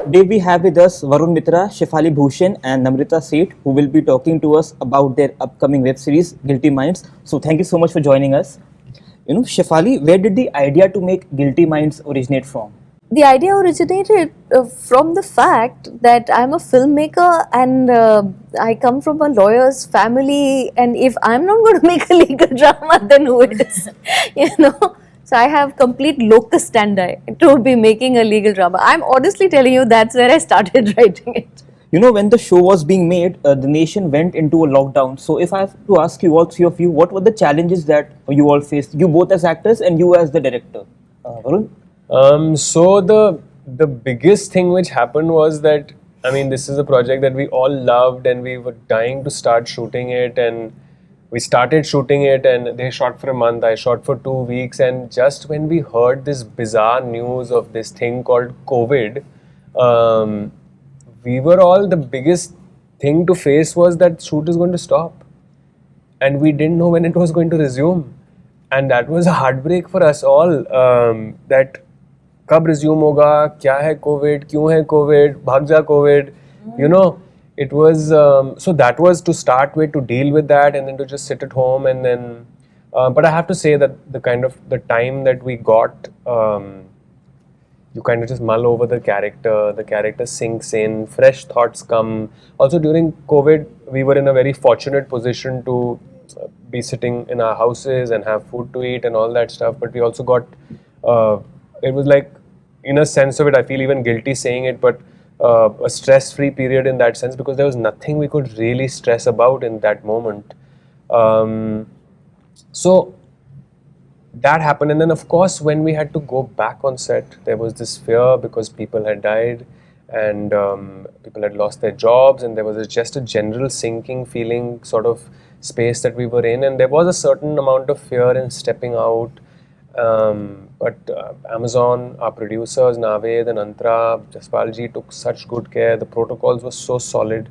Today we have with us Varun Mitra, Shefali Bhushan and Namrata Sheth, who will be talking to us about their upcoming web series Guilty Minds. So thank you so much for joining us. Shefali, where did the idea to make Guilty Minds originate from? The idea originated from the fact that I'm a filmmaker and I come from a lawyer's family. And if I'm not going to make a legal drama, then who is? you know. So I have complete locus standi to be making a legal drama. I'm honestly telling you that's where I started writing it. When the show was being made, the nation went into a lockdown. So if I have to ask you, all three of you, what were the challenges that you all faced? You both as actors and you as the director. Varun? So the biggest thing which happened was that, I mean, this is a project that we all loved and we were dying to start shooting it, and we started shooting it and they shot for a month, I shot for 2 weeks, and just when we heard this bizarre news of this thing called COVID, we were all, the biggest thing to face was that shoot is going to stop and we didn't know when it was going to resume, and that was a heartbreak for us all, that कब resume होगा, क्या है COVID, क्यों है COVID, भाग जा COVID, it was, so that was to start with, to deal with that, and then to just sit at home, and then, but I have to say that the time that we got, you kind of just mull over the character sinks in, fresh thoughts come. Also during COVID, we were in a very fortunate position to be sitting in our houses and have food to eat and all that stuff, but we also got, it was like, in a sense of it, I feel even guilty saying it, but a stress-free period in that sense, because there was nothing we could really stress about in that moment. So that happened, and then of course when we had to go back on set, there was this fear because people had died and people had lost their jobs, and there was just a general sinking feeling sort of space that we were in, and there was a certain amount of fear in stepping out. But Amazon, our producers, Naved and Antara, Jaspalji took such good care. The protocols were so solid.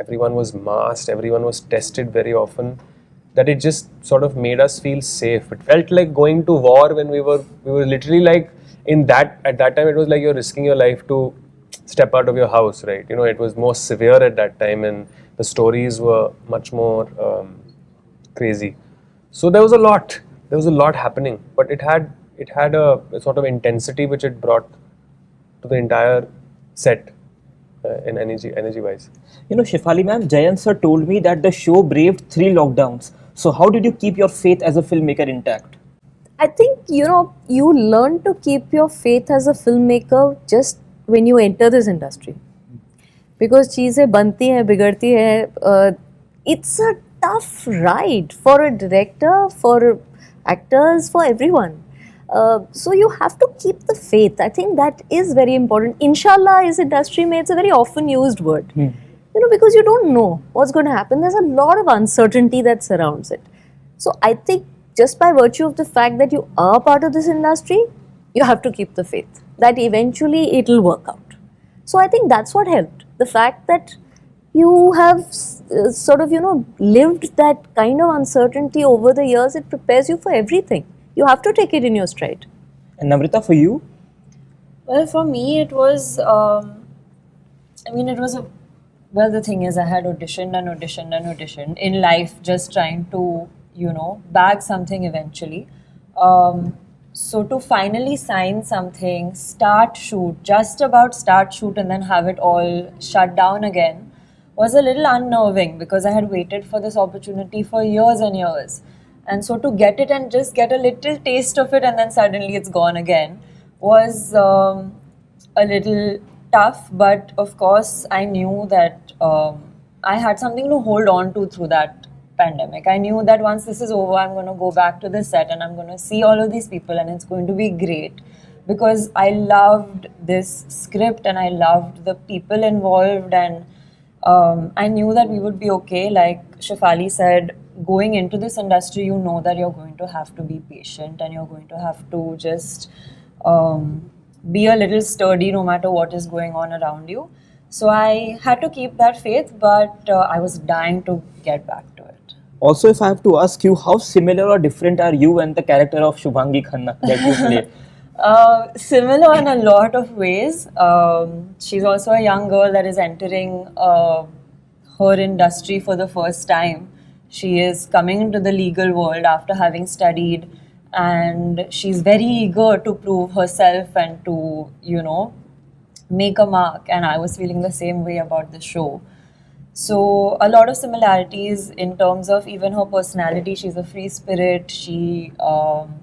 Everyone was masked, everyone was tested very often, that it just sort of made us feel safe. It felt like going to war when we were literally like at that time it was like you're risking your life to step out of your house, right? It was more severe at that time, and the stories were much more crazy. So there was a lot happening, but it had a sort of intensity which it brought to the entire set in energy wise. Shefali ma'am, Jayan sir told me that the show braved 3 lockdowns. So how did you keep your faith as a filmmaker intact? I think, you learn to keep your faith as a filmmaker just when you enter this industry. Because चीज़ें बनती हैं, बिगड़ती हैं. It's a tough ride for a director, for actors, for everyone. So you have to keep the faith. I think that is very important. Inshallah is industry mein, it's a very often used word. Because you don't know what's going to happen. There's a lot of uncertainty that surrounds it. So I think just by virtue of the fact that you are part of this industry, you have to keep the faith that eventually it will work out. So I think that's what helped. The fact that you have sort of, lived that kind of uncertainty over the years, it prepares you for everything. You have to take it in your stride. And Namrata, for you? Well, for me, it was, the thing is, I had auditioned in life, just trying to, bag something eventually. So to finally sign something, just about start shoot and then have it all shut down again was a little unnerving, because I had waited for this opportunity for years and years. And so to get it and just get a little taste of it and then suddenly it's gone again was a little tough. But of course, I knew that I had something to hold on to through that pandemic. I knew that once this is over, I'm going to go back to the set and I'm going to see all of these people and it's going to be great, because I loved this script and I loved the people involved, and I knew that we would be okay. Like Shefali said, going into this industry, you know that you're going to have to be patient and you're going to have to just be a little sturdy no matter what is going on around you. So I had to keep that faith, but I was dying to get back to it. Also, if I have to ask you, how similar or different are you and the character of Shubhangi Khanna that you play? Similar in a lot of ways. She's also a young girl that is entering her industry for the first time. She is coming into the legal world after having studied, and she's very eager to prove herself and to, make a mark. And I was feeling the same way about the show. So a lot of similarities in terms of even her personality. She's a free spirit. She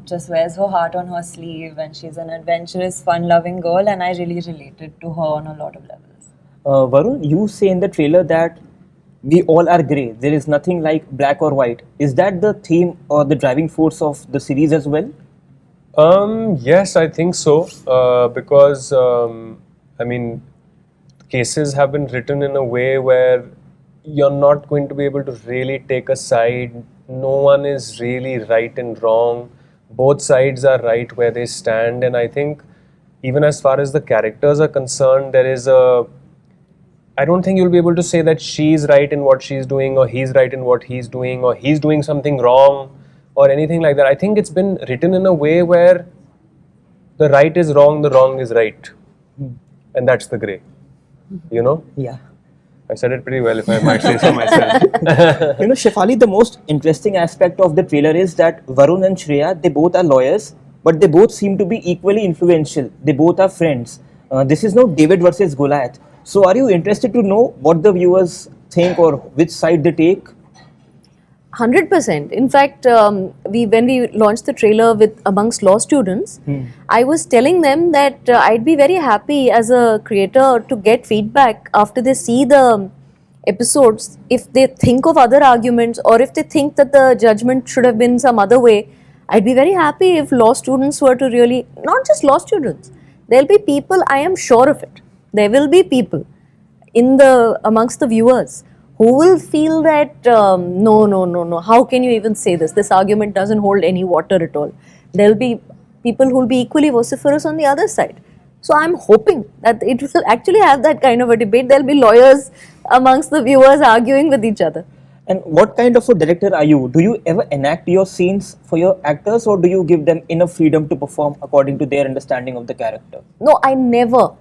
just wears her heart on her sleeve, and she's an adventurous, fun-loving girl. And I really related to her on a lot of levels. Varun, you say in the trailer that we all are grey. There is nothing like black or white. Is that the theme or the driving force of the series as well? Yes, I think so. Because I mean, cases have been written in a way where you're not going to be able to really take a side. No one is really right and wrong. Both sides are right where they stand, and I think even as far as the characters are concerned, there is a. I don't think you'll be able to say that she's right in what she's doing, or he's right in what he's doing, or he's doing something wrong, or anything like that. I think it's been written in a way where the right is wrong, the wrong is right, and that's the grey. You know? Yeah. I said it pretty well, if I might say so myself. Shefali, the most interesting aspect of the trailer is that Varun and Shreya, they both are lawyers, but they both seem to be equally influential. They both are friends. This is not David versus Goliath. So, are you interested to know what the viewers think or which side they take? 100%. In fact, when we launched the trailer with amongst law students, I was telling them that I'd be very happy as a creator to get feedback after they see the episodes. If they think of other arguments, or if they think that the judgment should have been some other way, I'd be very happy if law students were to really, not just law students, there'll be people, I am sure of it. There will be people amongst the viewers who will feel that no, how can you even say this? This argument doesn't hold any water at all. There'll be people who will be equally vociferous on the other side. So I'm hoping that it will actually have that kind of a debate. There'll be lawyers amongst the viewers arguing with each other. And what kind of a director are you? Do you ever enact your scenes for your actors, or do you give them enough freedom to perform according to their understanding of the character? No, I never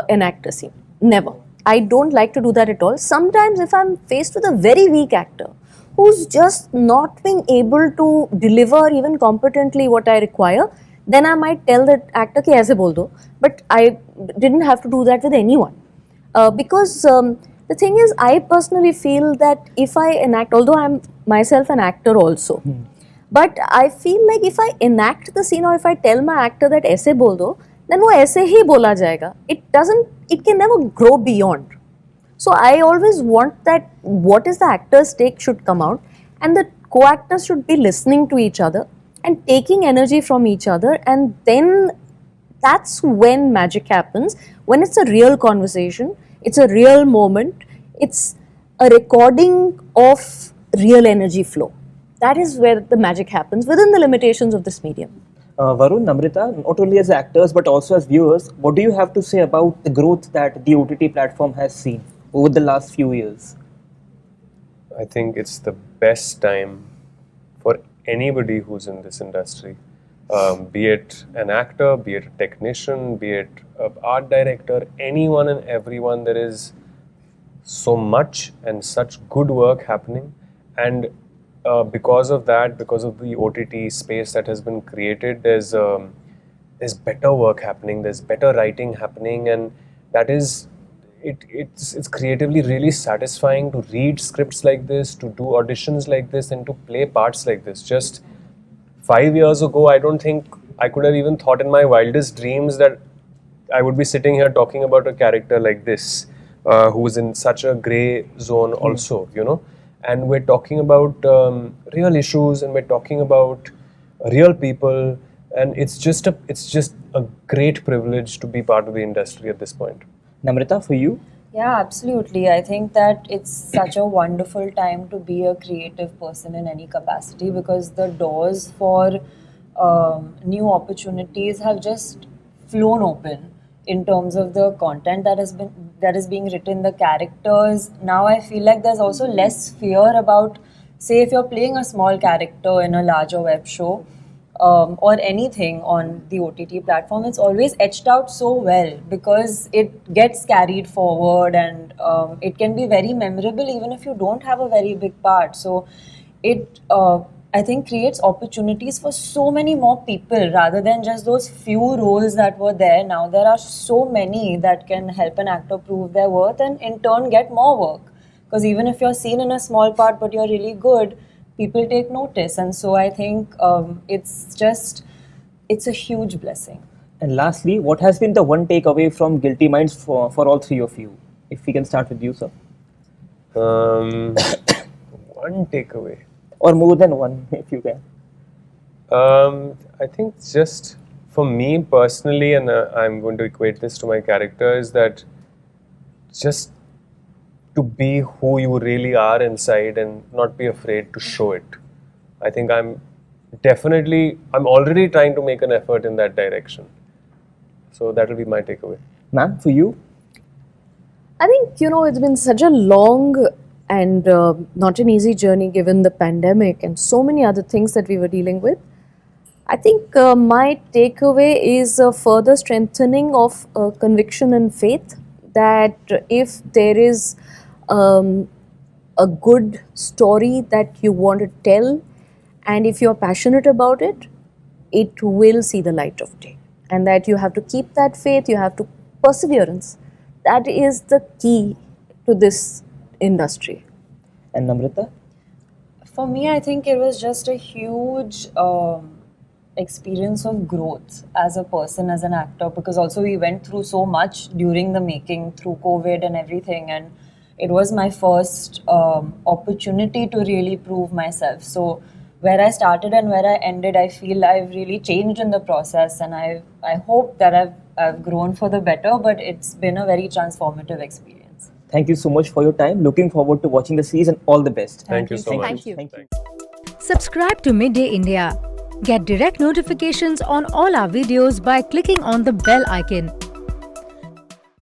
enact a scene. Never. I don't like to do that at all. Sometimes if I'm faced with a very weak actor who's just not being able to deliver even competently what I require, then I might tell that actor ki aise bol do. But I didn't have to do that with anyone. Because the thing is, I personally feel that if I enact, although I'm myself an actor also, but I feel like if I enact the scene, or if I tell my actor that aise bol do, then वो ऐसे ही बोला जाएगा. It can never grow beyond. So I always want that what is the actor's take should come out, and the co-actors should be listening to each other and taking energy from each other, and then that's when magic happens. When it's a real conversation, it's a real moment, it's a recording of real energy flow. That is where the magic happens within the limitations of this medium. Varun, Namrata, not only as actors but also as viewers, what do you have to say about the growth that the OTT platform has seen over the last few years? I think it's the best time for anybody who's in this industry, be it an actor, be it a technician, be it an art director, anyone and everyone. There is so much and such good work happening, and because of that, because of the OTT space that has been created, there's better work happening, there's better writing happening, and that is it's creatively really satisfying to read scripts like this, to do auditions like this, and to play parts like this. Just 5 years ago, I don't think I could have even thought in my wildest dreams that I would be sitting here talking about a character like this, who's in such a grey zone also, and we're talking about real issues, and we're talking about real people, and it's just a great privilege to be part of the industry at this point. Namrata, for you? Yeah, absolutely. I think that it's such a wonderful time to be a creative person in any capacity, because the doors for new opportunities have just flown open in terms of the content that is being written, the characters. Now I feel like there's also less fear about, say, if you're playing a small character in a larger web show, or anything on the OTT platform, it's always etched out so well because it gets carried forward and it can be very memorable even if you don't have a very big part. So it, I think, creates opportunities for so many more people rather than just those few roles that were there. Now there are so many that can help an actor prove their worth and in turn get more work. Because even if you're seen in a small part but you're really good, people take notice. And so I think it's a huge blessing. And lastly, what has been the one takeaway from Guilty Minds for all three of you? If we can start with you, sir. One takeaway. Or more than one, if you can. I think just for me personally, and I'm going to equate this to my character, is that just to be who you really are inside and not be afraid to show it. I think I'm already trying to make an effort in that direction. So that will be my takeaway. Ma'am, for you? I think, it's been such a long and not an easy journey given the pandemic and so many other things that we were dealing with. I think my takeaway is a further strengthening of conviction and faith that if there is a good story that you want to tell, and if you're passionate about it, it will see the light of day. And that you have to keep that faith, you have to perseverance. That is the key to this industry. And Namrata? For me, I think it was just a huge experience of growth as a person, as an actor, because also we went through so much during the making, through COVID and everything, and it was my first opportunity to really prove myself. So where I started and where I ended, I feel I've really changed in the process, and I hope that I've grown for the better, but it's been a very transformative experience. Thank you so much for your time. Looking forward to watching the series and all the best. Thank you so much. Thank you. Thank you. Subscribe to Midday India. Get direct notifications on all our videos by clicking on the bell icon.